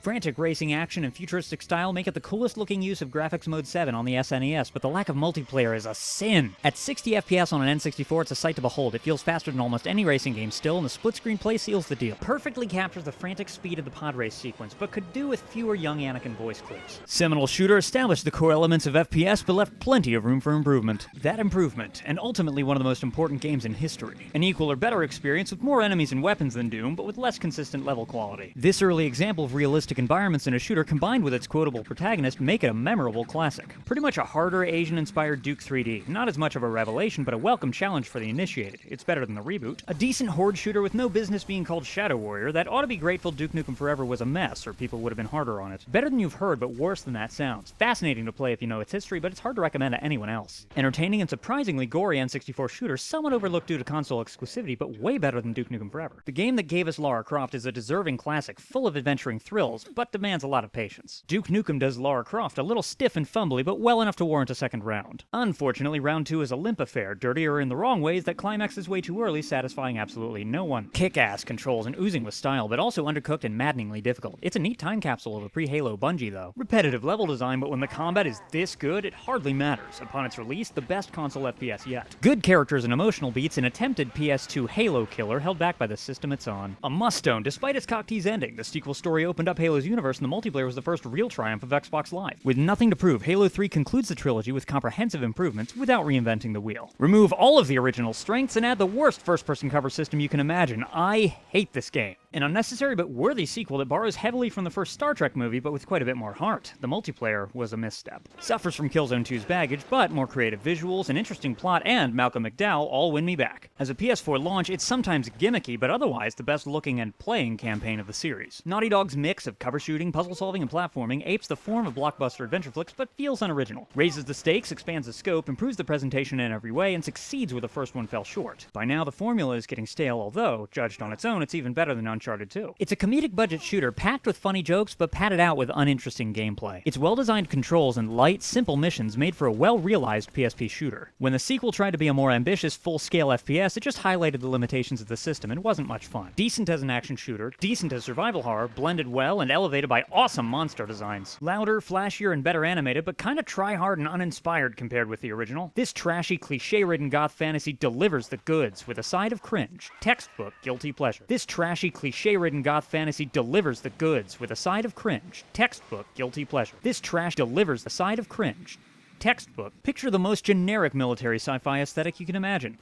Frantic racing action and futuristic style make it the coolest looking use of Graphics Mode 7 on the SNES, but the lack of multiplayer is a sin. At 60 FPS on an N64, it's a sight to behold. It feels faster than almost any racing game still, and the split-screen play seals the deal. Perfectly captures the frantic speed of the pod race sequence, but could do with fewer young Anakin voice clips. Seminal Shooter established the core elements of FPS, but left plenty of room for improvement. That improvement, and ultimately one of the most important games in history. An equal or better experience with more enemies and weapons than Doom, but with less consistent level quality. This early example of realistic environments in a shooter combined with its quotable protagonist make it a memorable classic. Pretty much a harder Asian-inspired Duke 3D. Not as much of a revelation, but a welcome challenge for the initiated. It's better than the reboot. A decent horde shooter with no business being called Shadow Warrior that ought to be grateful Duke Nukem Forever was a mess, or people would have been harder on it. Better than you've heard, but worse than that sounds. Fascinating to play if you know its history, but it's hard to recommend to anyone else. Entertaining and surprisingly gory N64 shooter, somewhat overlooked due to console exclusivity, but way better than Duke Nukem Forever. The game that gave us Lara Croft is a deserving classic, full of adventuring thrills, but demands a lot of patience. Duke Nukem does Lara Croft a little stiff and fumbly, but well enough to warrant a second round. Unfortunately, round 2 is a limp affair, dirtier in the wrong ways that climaxes way too early, satisfying absolutely no one. Kick-ass controls and oozing with style, but also undercooked and maddeningly difficult. It's a neat time capsule of a pre-Halo Bungie, though. Repetitive level design, but when the combat is this good, it hardly matters. Upon its release, the best console FPS yet. Good characters and emotional beats, an attempted PS2 Halo killer held back by the system it's on. A must-own, despite its cock-tease ending. The sequel story opened up Halo's universe, and the multiplayer was the first real triumph of Xbox Live. With nothing to prove, Halo 3 concludes the trilogy with comprehensive improvements without reinventing the wheel. Remove all of the original strengths and add the worst first-person cover system you can imagine. I hate this game. An unnecessary but worthy sequel that borrows heavily from the first Star Trek movie, but with quite a bit more heart. The multiplayer was a misstep. Suffers from Killzone 2's baggage, but more creative visuals, an interesting plot, and Malcolm McDowell all win me back. As a PS4 launch, it's sometimes gimmicky, but otherwise the best-looking and playing campaign of the series. Naughty Dog's mix of cover shooting, puzzle solving, and platforming apes the form of blockbuster adventure flicks, but feels unoriginal. Raises the stakes, expands the scope, improves the presentation in every way, and succeeds where the first one fell short. By now, the formula is getting stale, although, judged on its own, it's even better than Uncharted 2. It's a comedic budget shooter packed with funny jokes, but padded out with uninteresting gameplay. Its well-designed controls and light, simple missions made for a well-realized PSP shooter. When the sequel tried to be a more ambitious, full-scale FPS, it just highlighted the limitations of the system and wasn't much fun. Decent as an action shooter, decent as survival horror, blended well and elevated by awesome monster designs. Louder, flashier, and better animated, but kinda try-hard and uninspired compared with the original. This trashy, cliché-ridden goth fantasy delivers the goods with a side of cringe. Textbook guilty pleasure. This trashy, cliché-ridden goth fantasy delivers the goods with a side of cringe. Textbook guilty pleasure. This trash delivers the side of cringe. Textbook. Picture the most generic military sci-fi aesthetic you can imagine.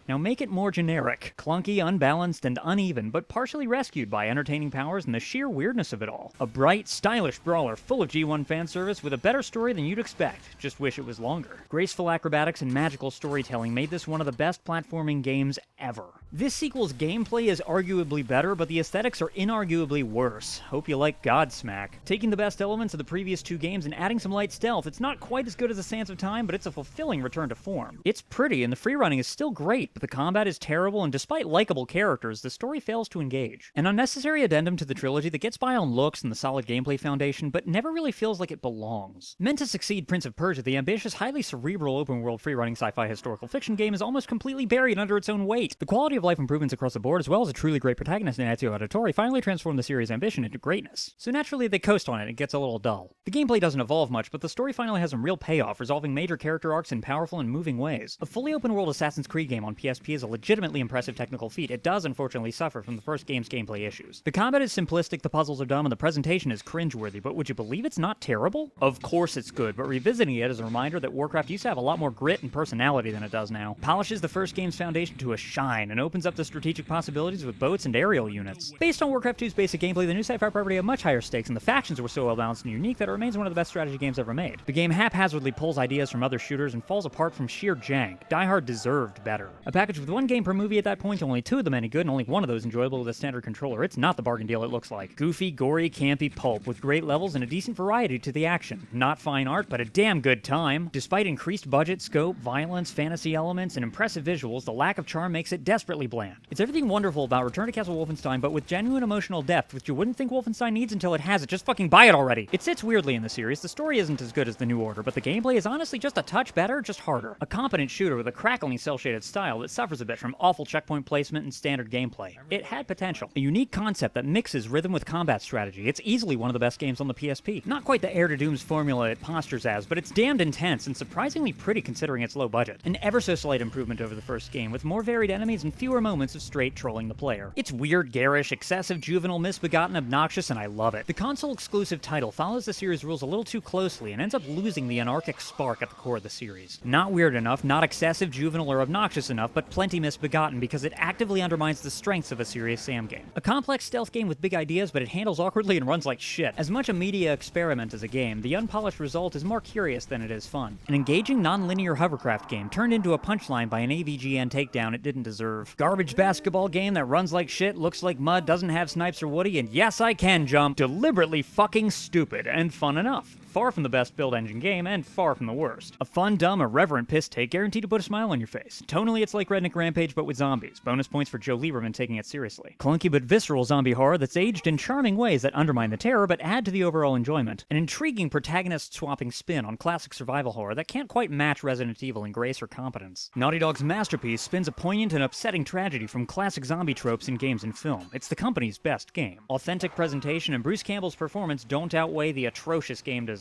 Now make it more generic, clunky, unbalanced, and uneven, but partially rescued by entertaining powers and the sheer weirdness of it all. A bright, stylish brawler full of G1 fan service with a better story than you'd expect, just wish it was longer. Graceful acrobatics and magical storytelling made this one of the best platforming games ever. This sequel's gameplay is arguably better, but the aesthetics are inarguably worse. Hope you like Godsmack. Taking the best elements of the previous two games and adding some light stealth, it's not quite as good as The Sands of Time, but it's a fulfilling return to form. It's pretty, and the freerunning is still great, but the combat is terrible, and despite likable characters, the story fails to engage. An unnecessary addendum to the trilogy that gets by on looks and the solid gameplay foundation, but never really feels like it belongs. Meant to succeed Prince of Persia, the ambitious, highly cerebral open-world free-running sci-fi historical fiction game is almost completely buried under its own weight. The quality of life improvements across the board, as well as a truly great protagonist in Ezio Auditore, finally transformed the series' ambition into greatness. So naturally, they coast on it and it gets a little dull. The gameplay doesn't evolve much, but the story finally has some real payoff, resolving major character arcs in powerful and moving ways. A fully open-world Assassin's Creed game on PSP is a legitimately impressive technical feat. It does unfortunately suffer from the first game's gameplay issues. The combat is simplistic, the puzzles are dumb, and the presentation is cringeworthy, but would you believe it's not terrible? Of course it's good, but revisiting it is a reminder that Warcraft used to have a lot more grit and personality than it does now. Polishes the first game's foundation to a shine, and opens up the strategic possibilities with boats and aerial units. Based on Warcraft 2's basic gameplay, the new sci-fi property had much higher stakes, and the factions were so well-balanced and unique that it remains one of the best strategy games ever made. The game haphazardly pulls ideas from other shooters and falls apart from sheer jank. Die Hard deserved better. A package with one game per movie at that point, only two of them any good, and only one of those enjoyable with a standard controller. It's not the bargain deal it looks like. Goofy, gory, campy pulp with great levels and a decent variety to the action. Not fine art, but a damn good time. Despite increased budget, scope, violence, fantasy elements, and impressive visuals, the lack of charm makes it desperately bland. It's everything wonderful about Return to Castle Wolfenstein, but with genuine emotional depth, which you wouldn't think Wolfenstein needs until it has it. Just fucking buy it already. It sits weirdly in the series. The story isn't as good as The New Order, but the gameplay is honestly just a touch better, just harder. A competent shooter with a crackling cel-shaded style style that suffers a bit from awful checkpoint placement and standard gameplay. It had potential. A unique concept that mixes rhythm with combat strategy. It's easily one of the best games on the PSP. Not quite the Heir to Doom's formula it postures as, but it's damned intense and surprisingly pretty considering its low budget. An ever so slight improvement over the first game, with more varied enemies and fewer moments of straight trolling the player. It's weird, garish, excessive, juvenile, misbegotten, obnoxious, and I love it. The console-exclusive title follows the series rules a little too closely and ends up losing the anarchic spark at the core of the series. Not weird enough, not excessive, juvenile, or obnoxious enough, but plenty misbegotten because it actively undermines the strengths of a serious Sam game. A complex stealth game with big ideas, but it handles awkwardly and runs like shit. As much a media experiment as a game, the unpolished result is more curious than it is fun. An engaging, non-linear hovercraft game turned into a punchline by an AVGN takedown it didn't deserve. Garbage basketball game that runs like shit, looks like mud, doesn't have Snipes or Woody, and yes, I can jump. Deliberately fucking stupid and fun enough. Far from the best build engine game, and far from the worst. A fun, dumb, irreverent piss take guaranteed to put a smile on your face. Tonally, it's like Redneck Rampage, but with zombies. Bonus points for Joe Lieberman taking it seriously. Clunky but visceral zombie horror that's aged in charming ways that undermine the terror, but add to the overall enjoyment. An intriguing protagonist-swapping spin on classic survival horror that can't quite match Resident Evil in grace or competence. Naughty Dog's masterpiece spins a poignant and upsetting tragedy from classic zombie tropes in games and film. It's the company's best game. Authentic presentation and Bruce Campbell's performance don't outweigh the atrocious game design.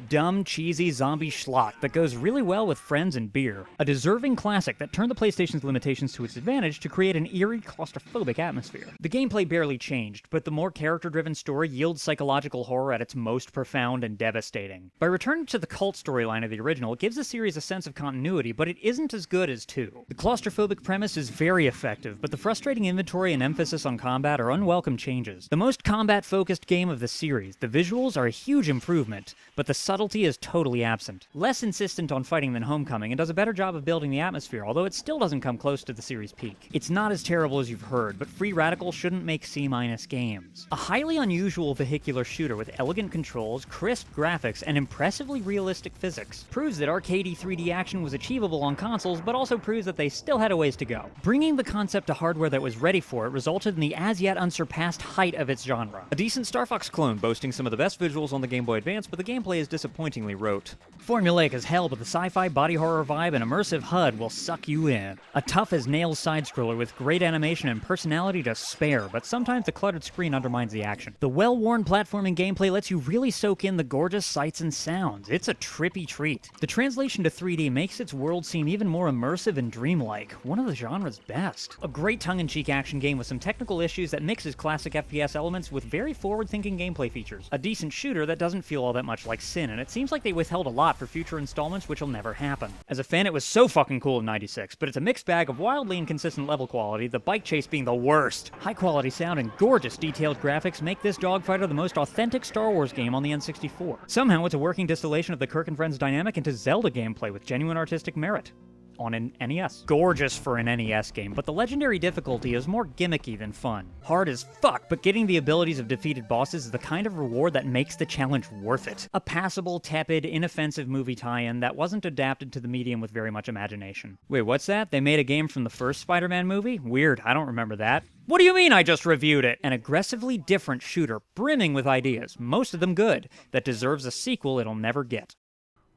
Dumb, cheesy zombie schlock that goes really well with friends and beer. A deserving classic that turned the PlayStation's limitations to its advantage to create an eerie, claustrophobic atmosphere. The gameplay barely changed, but the more character-driven story yields psychological horror at its most profound and devastating. By returning to the cult storyline of the original, it gives the series a sense of continuity, but it isn't as good as 2. The claustrophobic premise is very effective, but the frustrating inventory and emphasis on combat are unwelcome changes. The most combat-focused game of the series, the visuals are a huge improvement, but the subtlety is totally absent. Less insistent on fighting than Homecoming, and does a better job of building the atmosphere, although it still doesn't come close to the series' peak. It's not as terrible as you've heard, but Free Radical shouldn't make C- games. A highly unusual vehicular shooter with elegant controls, crisp graphics, and impressively realistic physics. Proves that arcadey 3D action was achievable on consoles, but also proves that they still had a ways to go. Bringing the concept to hardware that was ready for it resulted in the as-yet unsurpassed height of its genre. A decent Star Fox clone boasting some of the best visuals on the Game Boy Advance, but the gameplay is disappointingly rote. Formulaic as hell, but the sci-fi body horror vibe and immersive HUD will suck you in. A tough-as-nails side-scroller with great animation and personality to spare, but sometimes the cluttered screen undermines the action. The well-worn platforming gameplay lets you really soak in the gorgeous sights and sounds. It's a trippy treat. The translation to 3D makes its world seem even more immersive and dreamlike, one of the genre's best. A great tongue-in-cheek action game with some technical issues that mixes classic FPS elements with very forward-thinking gameplay features. A decent shooter that doesn't feel all that much like Sin, and it seems like they withheld a lot for future installments, which will never happen. As a fan, it was so fucking cool in '96, but it's a mixed bag of wildly inconsistent level quality, the bike chase being the worst. High-quality sound and gorgeous detailed graphics make this dogfighter the most authentic Star Wars game on the N64. Somehow, it's a working distillation of the Kirk and Friends dynamic into Zelda gameplay with genuine artistic merit. On an NES. Gorgeous for an NES game, but the legendary difficulty is more gimmicky than fun. Hard as fuck, but getting the abilities of defeated bosses is the kind of reward that makes the challenge worth it. A passable, tepid, inoffensive movie tie-in that wasn't adapted to the medium with very much imagination. Wait, what's that? They made a game from the first Spider-Man movie? Weird, I don't remember that. What do you mean I just reviewed it? An aggressively different shooter, brimming with ideas, most of them good, that deserves a sequel it'll never get.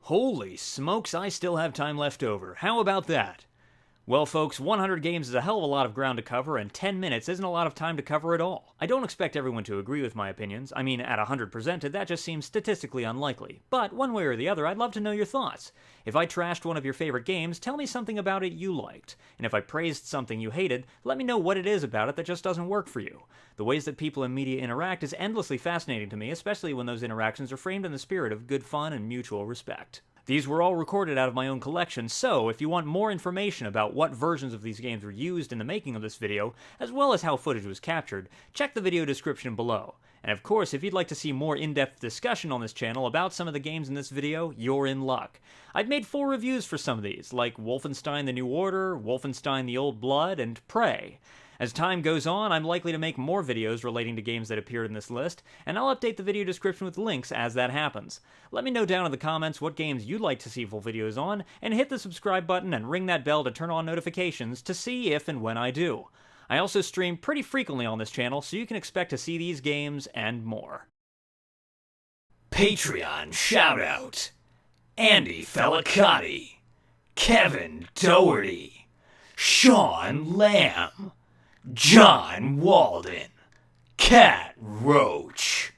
Holy smokes, I still have time left over. How about that? Well, folks, 100 games is a hell of a lot of ground to cover, and 10 minutes isn't a lot of time to cover it all. I don't expect everyone to agree with my opinions. I mean, at 100 presented, that just seems statistically unlikely. But one way or the other, I'd love to know your thoughts. If I trashed one of your favorite games, tell me something about it you liked. And if I praised something you hated, let me know what it is about it that just doesn't work for you. The ways that people in media interact is endlessly fascinating to me, especially when those interactions are framed in the spirit of good fun and mutual respect. These were all recorded out of my own collection, so if you want more information about what versions of these games were used in the making of this video, as well as how footage was captured, check the video description below. And of course, if you'd like to see more in-depth discussion on this channel about some of the games in this video, you're in luck. I've made 4 reviews for some of these, like Wolfenstein The New Order, Wolfenstein The Old Blood, and Prey. As time goes on, I'm likely to make more videos relating to games that appeared in this list, and I'll update the video description with links as that happens. Let me know down in the comments what games you'd like to see full videos on, and hit the subscribe button and ring that bell to turn on notifications to see if and when I do. I also stream pretty frequently on this channel, so you can expect to see these games and more. Patreon shoutout: Andy Felicati, Kevin Doherty, Sean Lamb, John Walden, Cat Roach.